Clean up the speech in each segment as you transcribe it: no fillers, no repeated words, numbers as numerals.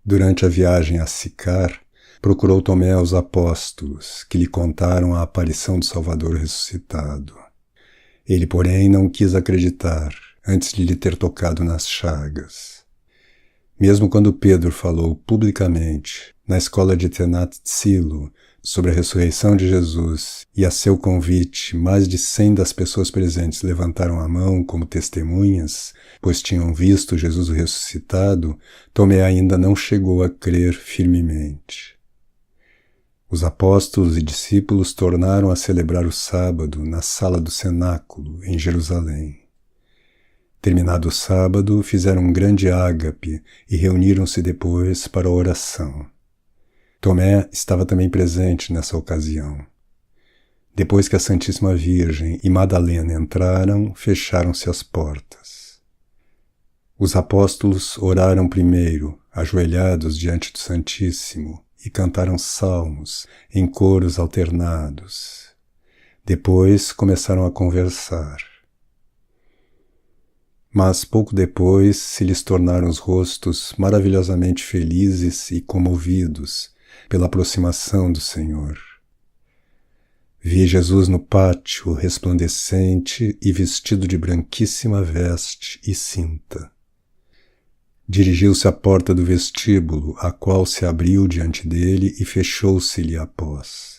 Durante a viagem a Sicar, procurou Tomé os apóstolos, que lhe contaram a aparição do Salvador ressuscitado. Ele, porém, não quis acreditar, antes de lhe ter tocado nas chagas. Mesmo quando Pedro falou publicamente, na escola de Tenat Tzilo, sobre a ressurreição de Jesus, e a seu convite, mais de 100 das pessoas presentes levantaram a mão como testemunhas, pois tinham visto Jesus ressuscitado, Tomé ainda não chegou a crer firmemente. Os apóstolos e discípulos tornaram a celebrar o sábado na sala do cenáculo, em Jerusalém. Terminado o sábado, fizeram um grande ágape e reuniram-se depois para a oração. Tomé estava também presente nessa ocasião. Depois que a Santíssima Virgem e Madalena entraram, fecharam-se as portas. Os apóstolos oraram primeiro, ajoelhados diante do Santíssimo, e cantaram salmos em coros alternados. Depois começaram a conversar. Mas pouco depois se lhes tornaram os rostos maravilhosamente felizes e comovidos pela aproximação do Senhor. Vi Jesus no pátio, resplandecente e vestido de branquíssima veste e cinta. Dirigiu-se à porta do vestíbulo, a qual se abriu diante dele e fechou-se-lhe após.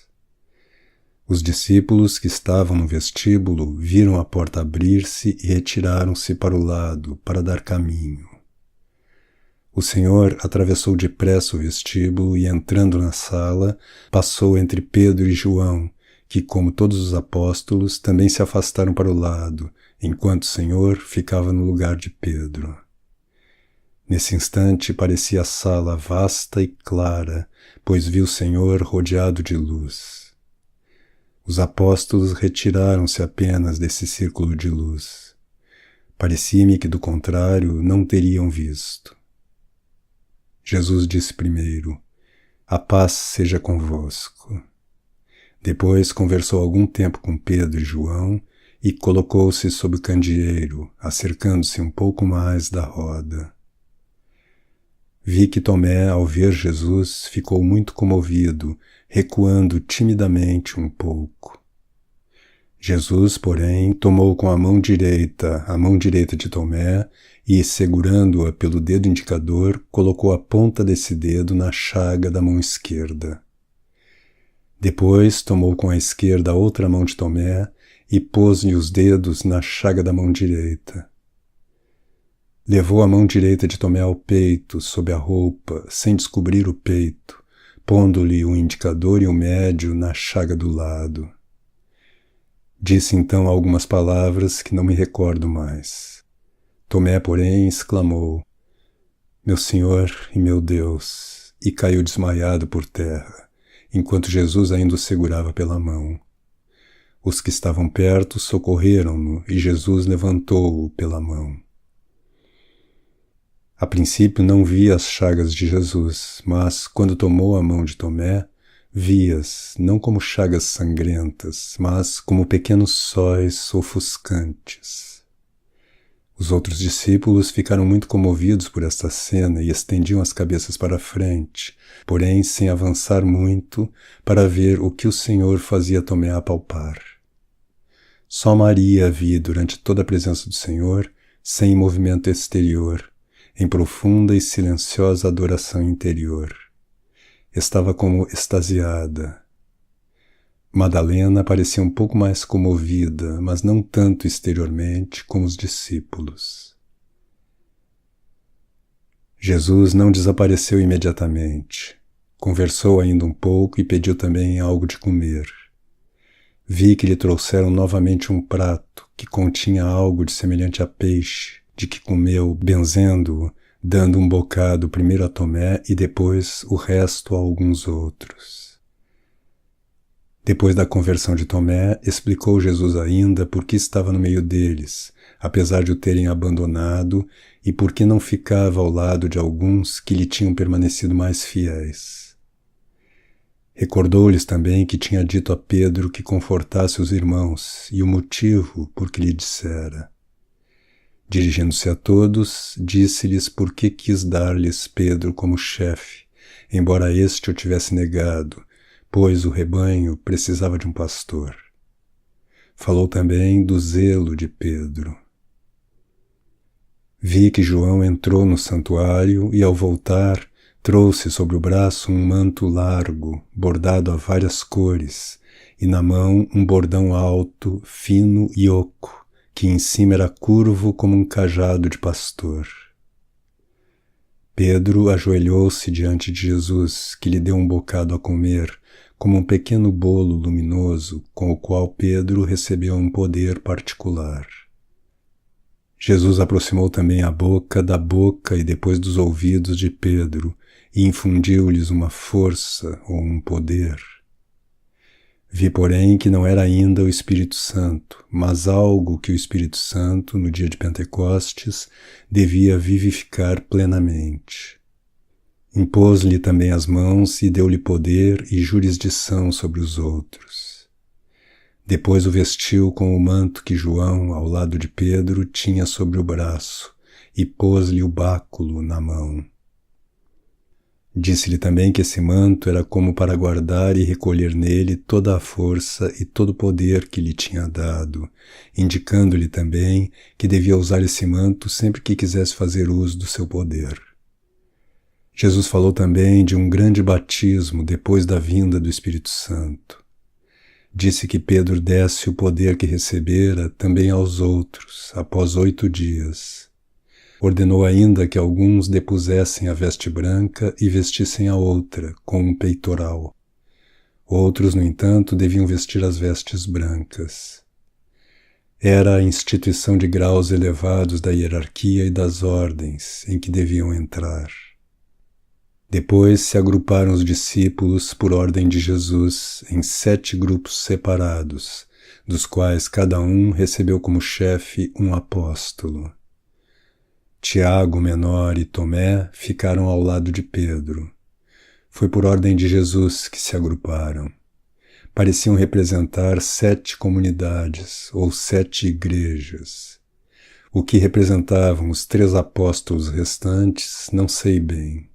Os discípulos que estavam no vestíbulo viram a porta abrir-se e retiraram-se para o lado, para dar caminho. O Senhor atravessou depressa o vestíbulo e, entrando na sala, passou entre Pedro e João, que, como todos os apóstolos, também se afastaram para o lado, enquanto o Senhor ficava no lugar de Pedro. Nesse instante parecia a sala vasta e clara, pois viu o Senhor rodeado de luz. Os apóstolos retiraram-se apenas desse círculo de luz. Parecia-me que, do contrário, não teriam visto. Jesus disse primeiro: "A paz seja convosco." Depois conversou algum tempo com Pedro e João e colocou-se sob o candeeiro, acercando-se um pouco mais da roda. Vi que Tomé, ao ver Jesus, ficou muito comovido, recuando timidamente um pouco. Jesus, porém, tomou com a mão direita de Tomé e, segurando-a pelo dedo indicador, colocou a ponta desse dedo na chaga da mão esquerda. Depois tomou com a esquerda a outra mão de Tomé e pôs-lhe os dedos na chaga da mão direita. Levou a mão direita de Tomé ao peito, sob a roupa, sem descobrir o peito, pondo-lhe o indicador e o médio na chaga do lado. Disse então algumas palavras que não me recordo mais. Tomé, porém, exclamou: "Meu Senhor e meu Deus", e caiu desmaiado por terra, enquanto Jesus ainda o segurava pela mão. Os que estavam perto socorreram-no e Jesus levantou-o pela mão. A princípio não vi as chagas de Jesus, mas, quando tomou a mão de Tomé, vi-as não como chagas sangrentas, mas como pequenos sóis ofuscantes. Os outros discípulos ficaram muito comovidos por esta cena e estendiam as cabeças para a frente, porém sem avançar muito, para ver o que o Senhor fazia Tomé apalpar. Só Maria vi durante toda a presença do Senhor, sem movimento exterior, em profunda e silenciosa adoração interior. Estava como extasiada. Madalena parecia um pouco mais comovida, mas não tanto exteriormente como os discípulos. Jesus não desapareceu imediatamente. Conversou ainda um pouco e pediu também algo de comer. Vi que lhe trouxeram novamente um prato que continha algo de semelhante a peixe, de que comeu, benzendo-o, dando um bocado primeiro a Tomé e depois o resto a alguns outros. Depois da conversão de Tomé, explicou Jesus ainda por que estava no meio deles, apesar de o terem abandonado, e por que não ficava ao lado de alguns que lhe tinham permanecido mais fiéis. Recordou-lhes também que tinha dito a Pedro que confortasse os irmãos e o motivo por que lhe dissera: Dirigindo-se a todos, disse-lhes por que quis dar-lhes Pedro como chefe, embora este o tivesse negado, pois o rebanho precisava de um pastor. Falou também do zelo de Pedro. Vi que João entrou no santuário e, ao voltar, trouxe sobre o braço um manto largo, bordado a várias cores, e na mão um bordão alto, fino e oco, que em cima era curvo como um cajado de pastor. Pedro ajoelhou-se diante de Jesus, que lhe deu um bocado a comer, como um pequeno bolo luminoso, com o qual Pedro recebeu um poder particular. Jesus aproximou também a boca da boca e depois dos ouvidos de Pedro, e infundiu-lhes uma força ou um poder. Vi, porém, que não era ainda o Espírito Santo, mas algo que o Espírito Santo, no dia de Pentecostes, devia vivificar plenamente. Impôs-lhe também as mãos e deu-lhe poder e jurisdição sobre os outros. Depois o vestiu com o manto que João, ao lado de Pedro, tinha sobre o braço, e pôs-lhe o báculo na mão. Disse-lhe também que esse manto era como para guardar e recolher nele toda a força e todo o poder que lhe tinha dado, indicando-lhe também que devia usar esse manto sempre que quisesse fazer uso do seu poder. Jesus falou também de um grande batismo depois da vinda do Espírito Santo. Disse que Pedro desse o poder que recebera também aos outros, após 8 dias. Ordenou ainda que alguns depusessem a veste branca e vestissem a outra, com um peitoral. Outros, no entanto, deviam vestir as vestes brancas. Era a instituição de graus elevados da hierarquia e das ordens em que deviam entrar. Depois se agruparam os discípulos por ordem de Jesus em 7 grupos separados, dos quais cada um recebeu como chefe um apóstolo. Tiago, menor, e Tomé ficaram ao lado de Pedro. Foi por ordem de Jesus que se agruparam. Pareciam representar 7 comunidades ou 7 igrejas. O que representavam os 3 apóstolos restantes, não sei bem.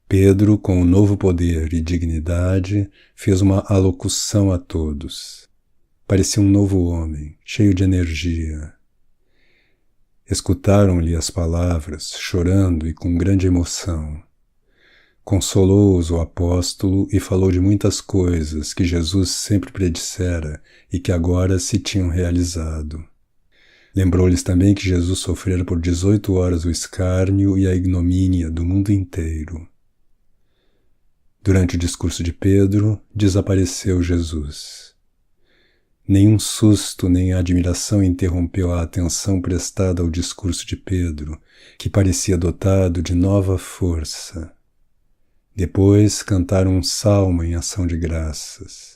Pedro, com o novo poder e dignidade, fez uma alocução a todos. Parecia um novo homem, cheio de energia. Escutaram-lhe as palavras, chorando e com grande emoção. Consolou-os o apóstolo e falou de muitas coisas que Jesus sempre predissera e que agora se tinham realizado. Lembrou-lhes também que Jesus sofrera por 18 horas o escárnio e a ignomínia do mundo inteiro. Durante o discurso de Pedro, desapareceu Jesus. Nenhum susto nem admiração interrompeu a atenção prestada ao discurso de Pedro, que parecia dotado de nova força. Depois cantaram um salmo em ação de graças.